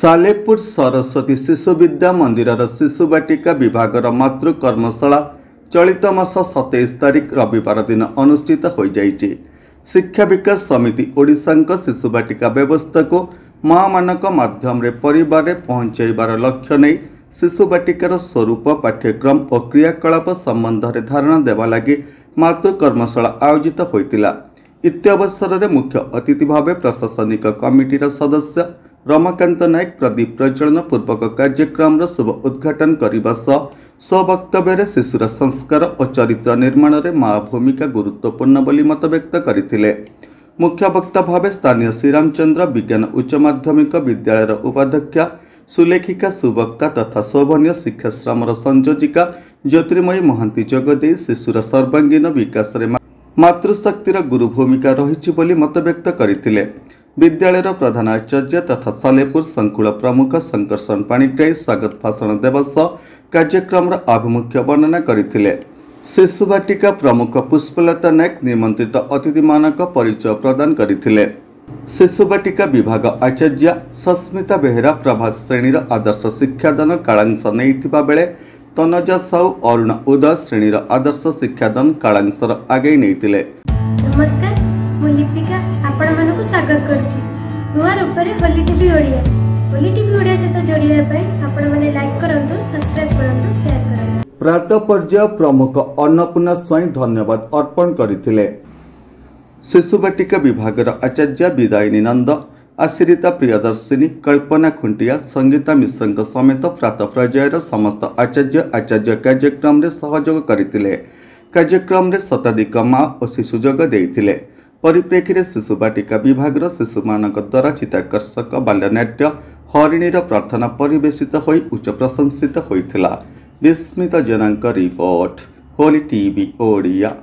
सालेपुर सरस्वती शिशु विद्या मंदिर शिशु बाटिका विभाग मातृ कर्मशाला चलित मास 27 तारिख रविवार दिन अनुष्ठित हो जाइए। शिक्षा विकास समिति ओडिशा शिशु बाटिका व्यवस्था को माँ मानक माध्यम रे परिवार रे पहुंचाइबार लक्ष्य नहीं शिशु बाटिकार स्वरूप पाठ्यक्रम और क्रियाकलाप संबंध में धारणा देवा लगी मातृ कर्मशाला आयोजित होइतिला। इत्यवसर में मुख्य अतिथि भाव प्रशासनिक कमिटीर सदस्य रमाकांत नायक प्रदीप प्रज्वलन पूर्वक कार्यक्रम शुभ उद्घाटन करने स्ववक्तव्य शिशुर संस्कार और चरित्र निर्माण में माँ भूमिका गुरुत्वपूर्ण बोली मत व्यक्त करते। मुख्य वक्ता भाव स्थानीय श्रीरामचंद्र विज्ञान उच्च माध्यमिक विद्यालय उपाध्यक्षा सुलेखिका सुवक्ता तथा शोभनीय शिक्षाश्रम संयोजिका ज्योतिर्मयी महांती जोगदे शिशुर सर्वांगीन विकास में मातृशक्तिर गुरु भूमिका रही मत व्यक्त करते। विद्यालय प्रधान आचार्य तथा सालेपुर संकुल प्रमुख संकर्षण पाणिग्राही स्वागत भाषण देवा सह कार्यक्रम आभिमुख्य वर्णना करते। शिशु बाटिका प्रमुख पुष्पलता नायक निमंत्रित अतिथि मानक परिचय प्रदान करते। शिशु बाटिका विभाग आचार्य सस्मिता बेहेरा प्रभात श्रेणीर आदर्श शिक्षादान कालांश नहीं बेले तनजा साहू अरुण उदय श्रेणीर आदर्श शिक्षादान कालांशर आगे नहीं। नमस्कार, मु लिपिका आपण मानक स्वागत करुछि नुआ रूपरे होली टीवी ओडिया। होली टीवी ओडिया सहित जोड़िया पई आपण माने लाइक करंतु, सब्सक्राइब करंतु, शेयर करंतु। प्रातः पर्याय प्रमुख अन्नपूर्णा स्वयं धन्यवाद अर्पण करथिले। शिशु बाटिका विभाग आचार्य विदायिनी नंद आश्रिता प्रियदर्शिनी कल्पना खुंटिया संगीता मिश्र समेत प्रातः पर्यायर समस्त आचार्य कार्यक्रम सहयोग करते। कार्यक्रम में शताधिक माँ और शिशु जोग देते। परिप्रेक्षी में शिशु बाटिका विभाग शिशु मानक द्वारा चित्ताकर्षक बाल्यनाट्य हरिणीर प्रार्थना परिवेशित हो उच्च प्रशंसित होता। विस्मित जनांक रिपोर्ट, होली टीवी ओडिया।